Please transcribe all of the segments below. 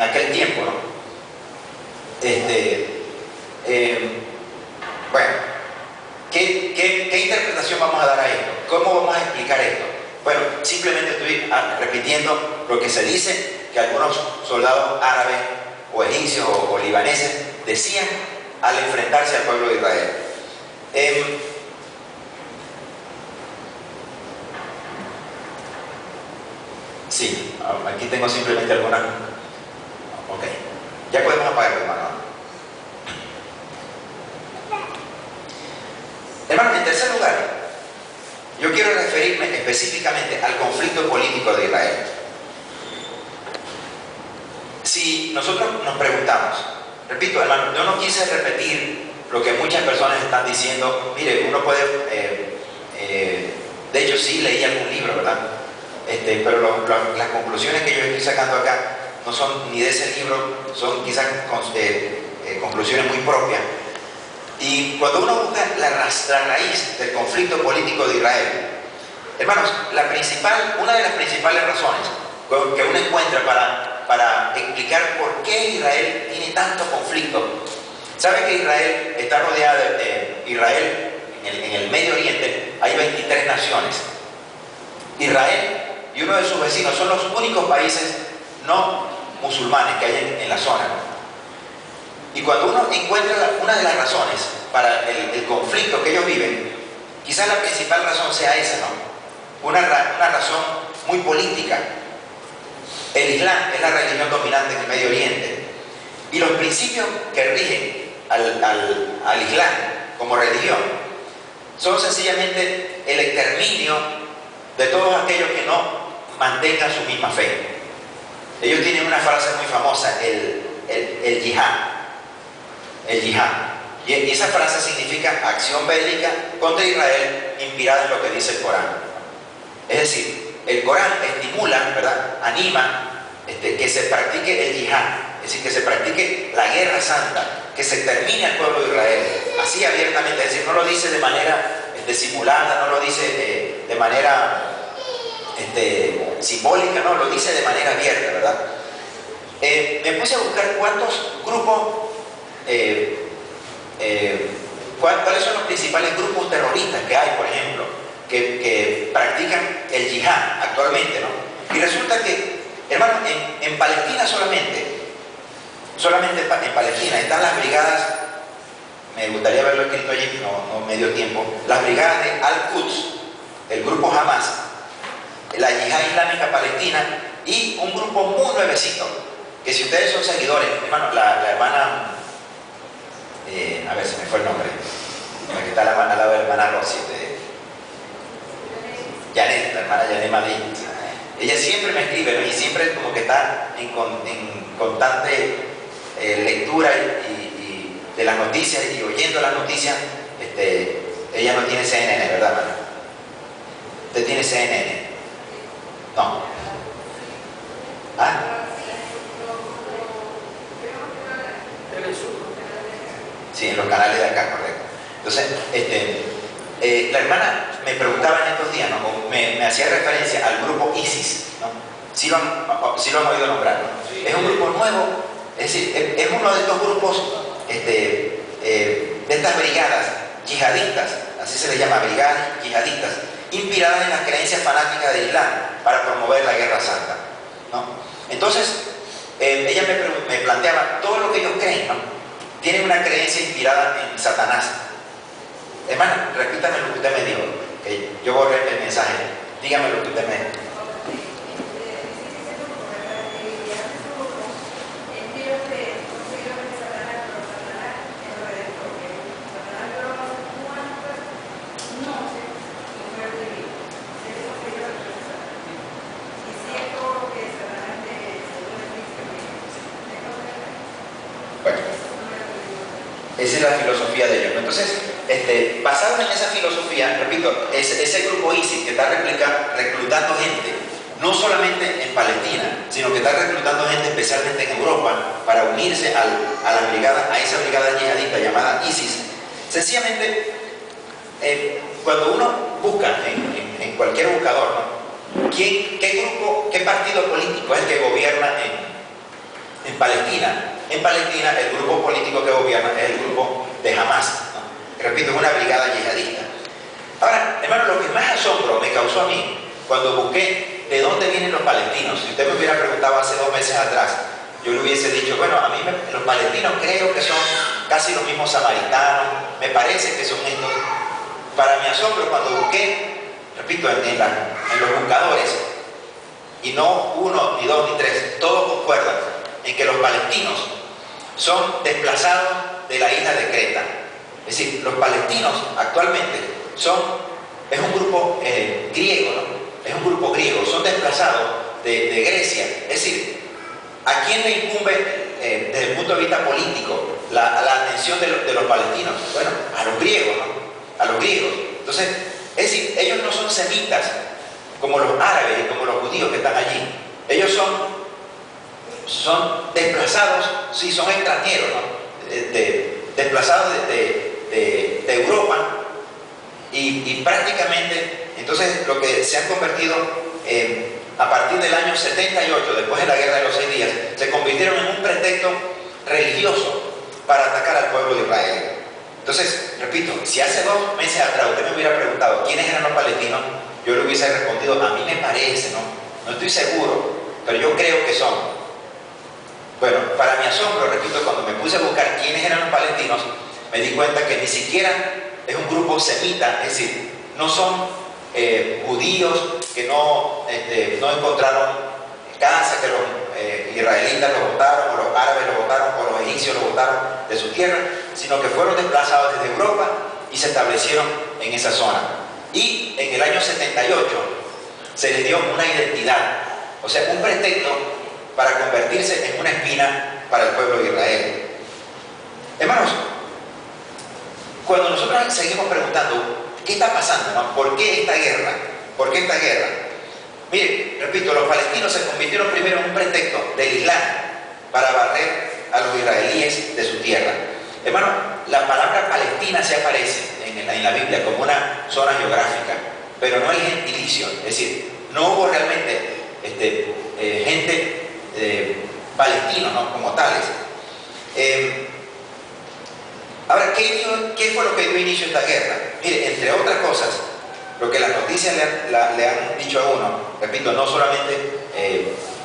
aquel tiempo, ¿no? Bueno, ¿qué interpretación vamos a dar a esto? ¿Cómo vamos a explicar esto? Bueno, simplemente estoy repitiendo lo que se dice que algunos soldados árabes o egipcios o libaneses decían al enfrentarse al pueblo de Israel. Sí, aquí tengo simplemente algunas. Ok, ya podemos apagarlo, hermano. Hermano, en tercer lugar, yo quiero referirme específicamente al conflicto político de Israel. Si nosotros nos preguntamos, repito, hermano, yo no quise repetir lo que muchas personas están diciendo. Mire, uno puede, de hecho sí leí algún libro, ¿verdad? Pero las conclusiones que yo estoy sacando acá no son ni de ese libro, son quizás conclusiones muy propias. Y cuando uno busca la raíz del conflicto político de Israel, hermanos, una de las principales razones que uno encuentra para explicar por qué Israel tiene tanto conflicto. ¿Sabe que Israel está rodeada Israel en el Medio Oriente? Hay 23 naciones. Israel y uno de sus vecinos son los únicos países no musulmanes que hay en la zona. Y cuando uno encuentra una de las razones para el conflicto que ellos viven, quizás la principal razón sea esa, ¿no? Una razón muy política. El Islam es la religión dominante en el Medio Oriente. Y los principios que rigen al Islam como religión son sencillamente el exterminio de todos aquellos que no mantengan su misma fe. Ellos tienen una frase muy famosa, el yihad. El yihad. Y esa frase significa acción bélica contra Israel inspirada en lo que dice el Corán. Es decir, el Corán estimula, ¿verdad? Anima que se practique el yihad, es decir, que se practique la guerra santa, que se extermine al pueblo de Israel, así abiertamente. Es decir, no lo dice de manera simulada, no lo dice de manera simbólica, no, lo dice de manera abierta, ¿verdad? Me puse a buscar cuántos grupos, cuáles son los principales grupos terroristas que hay, por ejemplo, que practican el yihad actualmente, ¿no? Y resulta que, hermano, en Palestina solamente en Palestina están las brigadas, me gustaría haberlo escrito allí, no me dio tiempo, las brigadas de Al-Quds, el grupo Hamas, la Yihad Islámica Palestina y un grupo muy nuevecito, que si ustedes son seguidores, hermano, la hermana, a ver, se me fue el nombre, aquí está al lado de la hermana Rossi, Janet, la hermana Janet Madrid. Ella siempre me escribe, ¿no? Y siempre como que está en constante lectura y de las noticias y oyendo las noticias. Ella no tiene CNN, ¿verdad, hermano? ¿Usted tiene CNN? No. ¿Ah? Sí, en los canales de acá, correcto. Entonces, la hermana me preguntaba en estos días, ¿no? Me hacía referencia al grupo ISIS, ¿no? Sí lo han oído nombrar, ¿no? Sí. Es un grupo nuevo, es decir, es uno de estos grupos, de estas brigadas yihadistas, así se les llama, brigadas yihadistas, inspiradas en las creencias fanáticas del Islam para promover la guerra santa, ¿no? Entonces, ella me planteaba todo lo que ellos creen, ¿no? Tienen una creencia inspirada en Satanás. Hermano, repítame lo que usted me dijo, que yo borré el mensaje. Dígame lo que usted me dijo. Esa es la filosofía de ellos. Entonces, basado en esa filosofía, repito, ese grupo ISIS que está reclutando gente, no solamente en Palestina, sino que está reclutando gente especialmente en Europa para unirse a esa brigada yihadista llamada ISIS. Sencillamente, cuando uno busca en cualquier buscador, ¿no? ¿Qué grupo, qué partido político es el que gobierna En Palestina el grupo político que gobierna es el grupo de Hamas, ¿no? Repito, es una brigada yihadista. Ahora, hermano, lo que más asombro me causó a mí cuando busqué de dónde vienen los palestinos, si usted me hubiera preguntado hace 2 meses atrás, yo le hubiese dicho, bueno, a mí los palestinos creo que son casi los mismos samaritanos, me parece que son estos. Para mi asombro, cuando busqué, repito, en los buscadores, y no 1, ni 2, ni 3, todos concuerdan en que los palestinos son desplazados de la isla de Creta. Es decir, los palestinos actualmente es un grupo griego, ¿no? Es un grupo griego, son desplazados de Grecia. Es decir, ¿a quién le incumbe desde el punto de vista político la atención de los palestinos? Bueno, a los griegos, ¿no? A los griegos. Entonces, es decir, ellos no son semitas como los árabes y como los judíos que están allí. Ellos son desplazados, sí, son extranjeros, ¿no? Desplazados de Europa y prácticamente, entonces, lo que se han convertido a partir del año 78, después de la Guerra de los 6 días, se convirtieron en un pretexto religioso para atacar al pueblo de Israel. Entonces, repito, si hace 2 meses atrás usted me hubiera preguntado quiénes eran los palestinos, yo le hubiese respondido, a mí me parece, no estoy seguro, pero yo creo que son. Bueno, para mi asombro, repito, cuando me puse a buscar quiénes eran los palestinos, me di cuenta que ni siquiera es un grupo semita, es decir, no son judíos que no encontraron casa, que los israelitas los botaron, o los árabes los botaron, o los egipcios los botaron de su tierra, sino que fueron desplazados desde Europa y se establecieron en esa zona. Y en el año 78 se les dio una identidad, o sea, un pretexto para convertirse en una espina para el pueblo de Israel. Hermanos, cuando nosotros seguimos preguntando, ¿qué está pasando, no? ¿Por qué esta guerra? ¿Por qué esta guerra? Mire, repito, los palestinos se convirtieron primero en un pretexto del Islam para barrer a los israelíes de su tierra. Hermano, la palabra Palestina se aparece en la Biblia como una zona geográfica, pero no el gentilicio, es decir, no hubo realmente gente palestinos, ¿no? Como tales. Ahora, ¿qué fue lo que dio inicio a esta guerra? Mire, entre otras cosas, lo que las noticias le han dicho a uno, repito, no solamente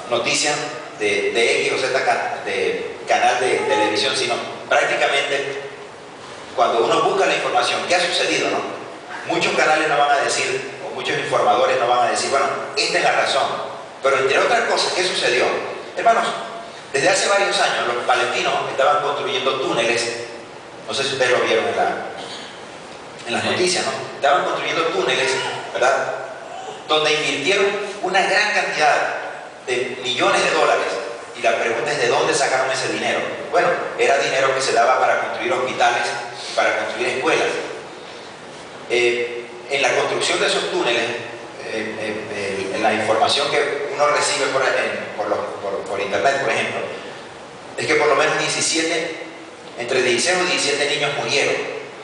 noticias de X o Z de canal de televisión, sino prácticamente cuando uno busca la información, ¿qué ha sucedido, no? Muchos canales no van a decir, o muchos informadores no van a decir, bueno, esta es la razón. Pero entre otras cosas, ¿qué sucedió? Hermanos, desde hace varios años los palestinos estaban construyendo túneles, no sé si ustedes lo vieron en las noticias, ¿no? Estaban construyendo túneles, ¿verdad? Donde invirtieron una gran cantidad de millones de dólares. Y la pregunta es, ¿de dónde sacaron ese dinero? Bueno, era dinero que se daba para construir hospitales, para construir escuelas. En la construcción de esos túneles, en la información que uno recibe por internet, por ejemplo, es que por lo menos entre 16 o 17 niños murieron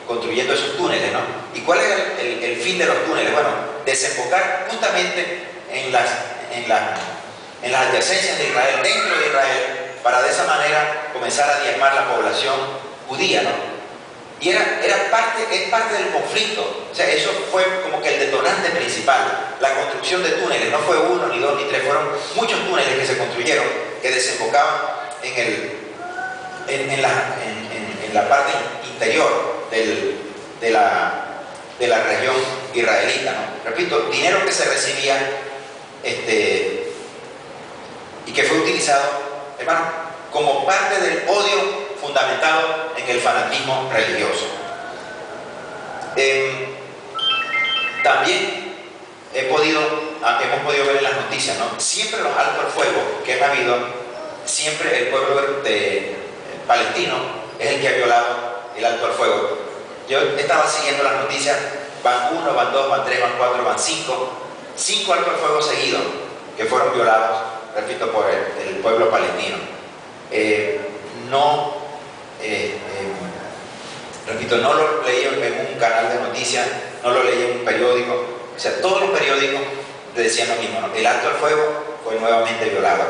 construyendo esos túneles, ¿no? ¿Y cuál era el fin de los túneles? Bueno, desembocar justamente en las adyacencias de Israel, dentro de Israel, para de esa manera comenzar a diezmar la población judía, ¿no? Y es parte del conflicto. O sea, eso fue como que el detonante principal. La construcción de túneles, no fue 1, ni 2, ni 3, fueron muchos túneles que se construyeron, que desembocaban en la parte interior de la región israelita, ¿no? Repito, dinero que se recibía y que fue utilizado, hermano, como parte del odio fundamentado en el fanatismo religioso. También hemos podido ver en las noticias, ¿no? Siempre los altos al fuego que han habido, siempre el pueblo palestino es el que ha violado el alto al fuego. Yo estaba siguiendo las noticias, van 1, van 2, van 3, van 4, van 5 altos al fuego seguidos que fueron violados, repito, por el pueblo palestino. Repito, no lo leí en un canal de noticias, no lo leí en un periódico, o sea, todos los periódicos decían lo mismo, ¿no? El alto al fuego fue nuevamente violado.